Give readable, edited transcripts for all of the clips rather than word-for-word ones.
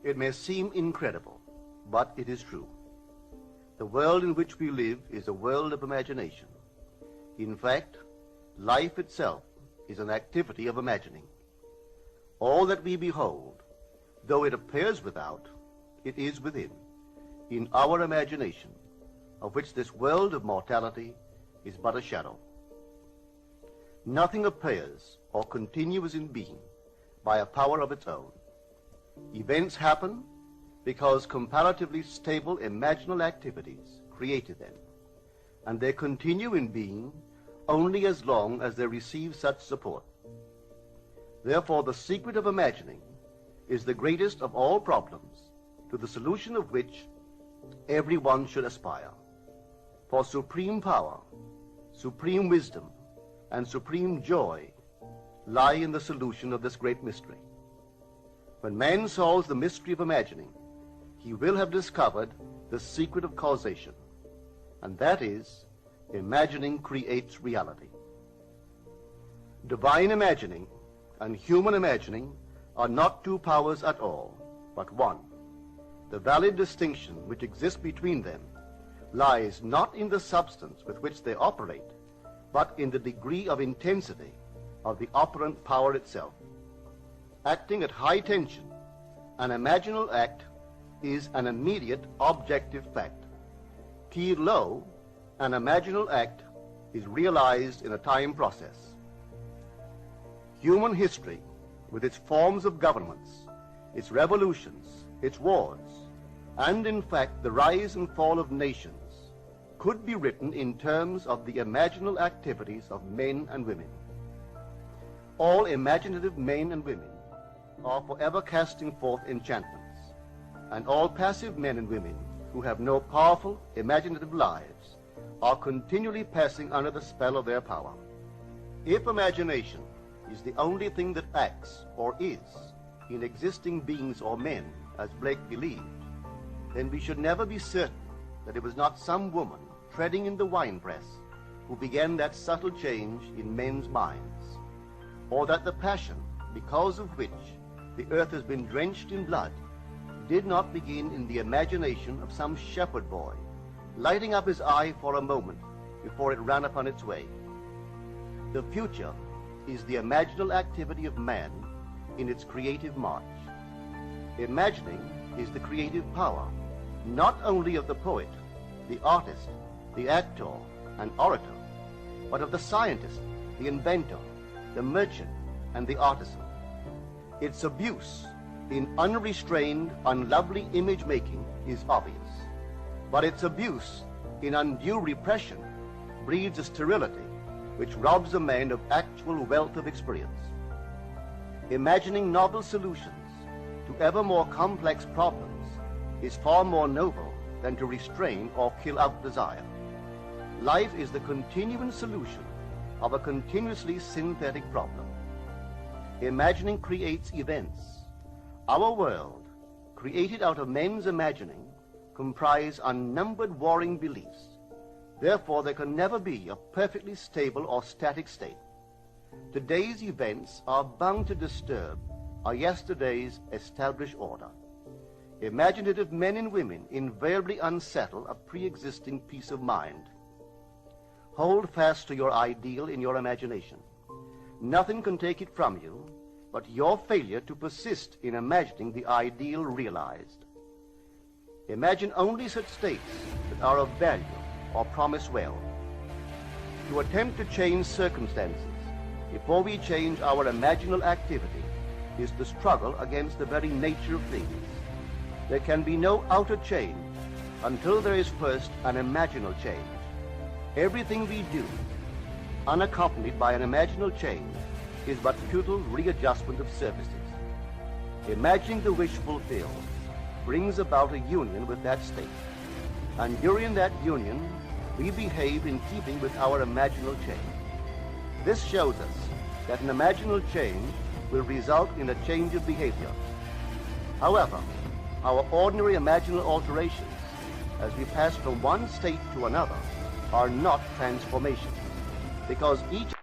It may seem incredible, but it is true. The world in which we live is a world of imagination. In fact, life itself is an activity of imagining. All that we behold, though it appears without, it is within, in our imagination, of which this world of mortality is but a shadow. Nothing appears or continues in being by a power of its own. Events happen because comparatively stable imaginal activities created them, and they continue in being only as long as they receive such support. Therefore, the secret of imagining is the greatest of all problems, to the solution of which everyone should aspire. For supreme power, supreme wisdom, and supreme joy lie in the solution of this great mystery. When man solves the mystery of imagining, he will have discovered the secret of causation, and that is, imagining creates reality. Divine imagining and human imagining are not two powers at all, but one. The valid distinction which exists between them lies not in the substance with which they operate, but in the degree of intensity of the operant power itself. Acting at high tension, an imaginal act is an immediate objective fact. Keyed low, an imaginal act is realized in a time process. Human history, with its forms of governments, its revolutions, its wars, and in fact the rise and fall of nations, could be written in terms of the imaginal activities of men and women. All imaginative men and women are forever casting forth enchantments, and all passive men and women who have no powerful imaginative lives are continually passing under the spell of their power. If imagination is the only thing that acts or is in existing beings or men, as Blake believed, then we should never be certain that it was not some woman treading in the winepress who began that subtle change in men's minds, or that the passion because of which the earth has been drenched in blood did not begin in the imagination of some shepherd boy, lighting up his eye for a moment before it ran upon its way. The future is the imaginal activity of man in its creative march. Imagining is the creative power, not only of the poet, the artist, the actor and orator, but of the scientist, the inventor, the merchant, and the artisan. Its abuse in unrestrained, unlovely image-making is obvious, but its abuse in undue repression breeds a sterility which robs a man of actual wealth of experience. Imagining novel solutions to ever more complex problems is far more noble than to restrain or kill out desire. Life is the continuing solution of a continuously synthetic problem. Imagining creates events. Our world, created out of men's imagining, comprise unnumbered warring beliefs. Therefore, there can never be a perfectly stable or static state. Today's events are bound to disturb our yesterday's established order. Imaginative men and women invariably unsettle a pre-existing peace of mind. Hold fast to your ideal in your imagination. Nothing can take it from you but your failure to persist in imagining the ideal realized. Imagine only such states that are of value or promise well. To attempt to change circumstances before we change our imaginal activity is to struggle against the very nature of things. There can be no outer change until there is first an imaginal change. Everything we do, unaccompanied by an imaginal change, is but futile readjustment of surfaces. Imagining the wish fulfilled brings about a union with that state, and during that union, we behave in keeping with our imaginal change. This shows us that an imaginal change will result in a change of behavior. However, our ordinary imaginal alterations, as we pass from one state to another, are not transformations, because each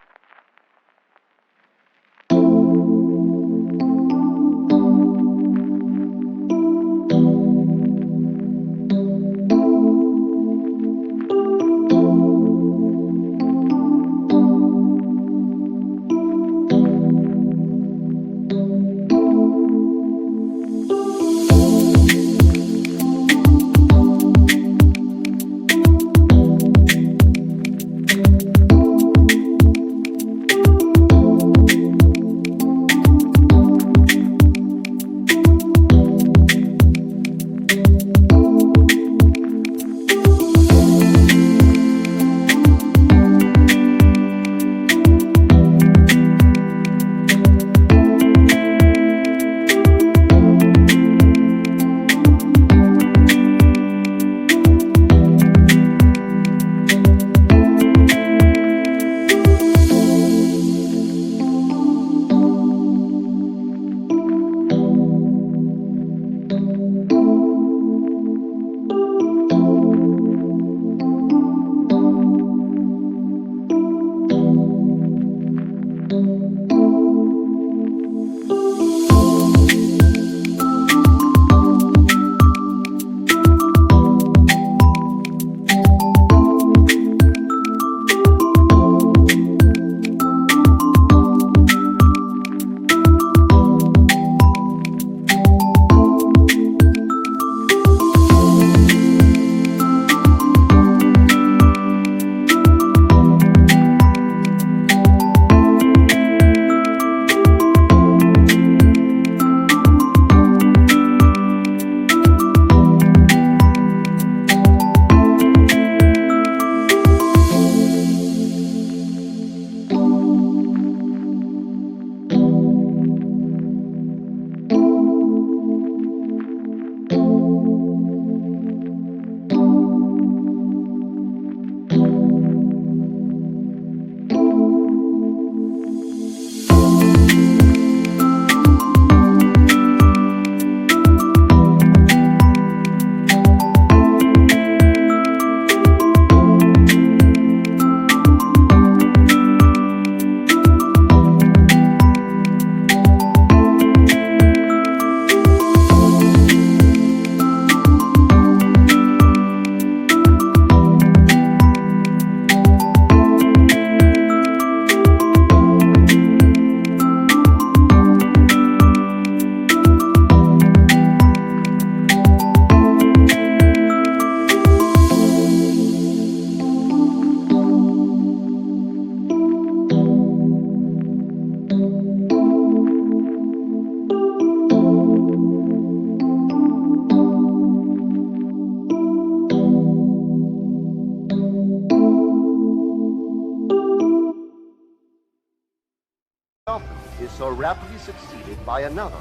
so rapidly succeeded by another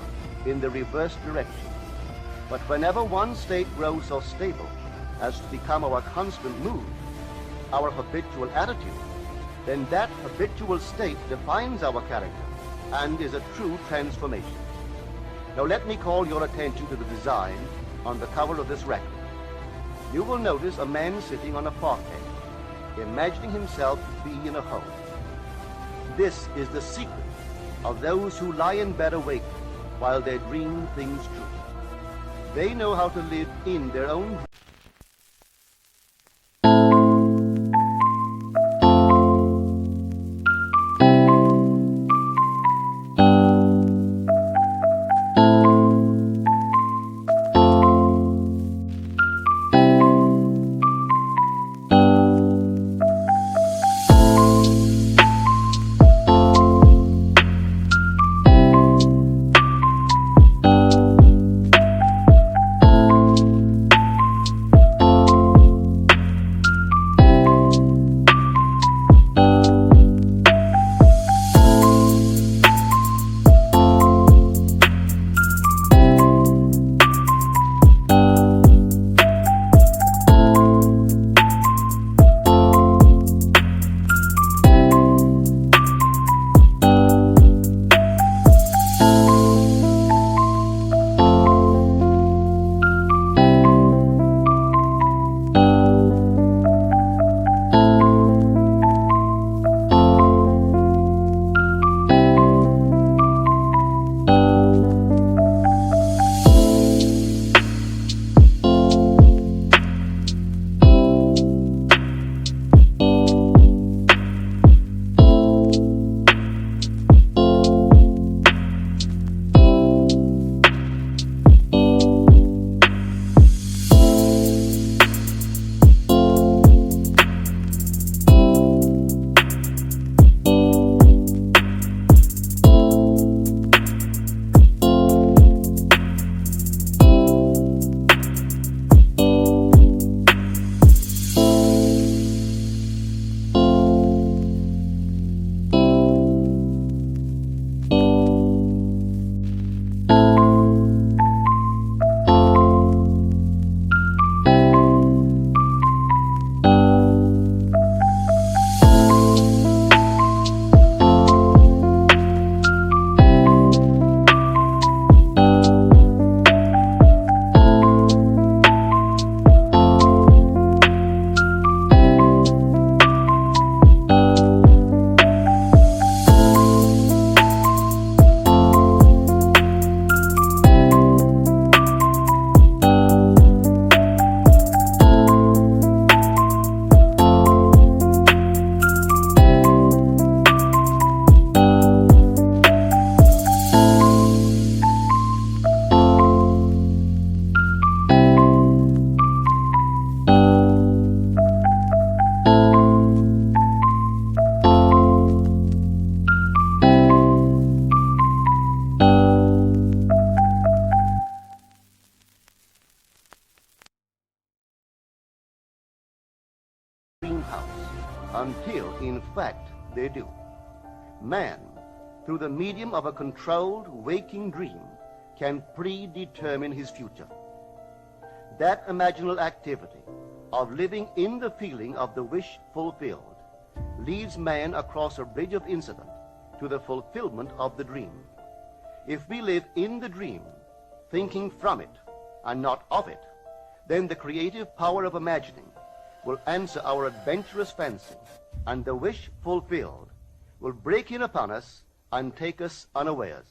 in the reverse direction. But whenever one state grows so stable as to become our constant mood, our habitual attitude, then that habitual state defines our character and is a true transformation. Now let me call your attention to the design on the cover of this record. You will notice a man sitting on a parquet, imagining himself to be in a home. This is the secret of those who lie in bed awake while they dream things true. They know how to live in their own dreams. Until, in fact, they do. Man, through the medium of a controlled waking dream, can predetermine his future. That imaginal activity of living in the feeling of the wish fulfilled leads man across a bridge of incident to the fulfillment of the dream. If we live in the dream, thinking from it and not of it, then the creative power of imagining will answer our adventurous fancy, and the wish fulfilled will break in upon us and take us unawares.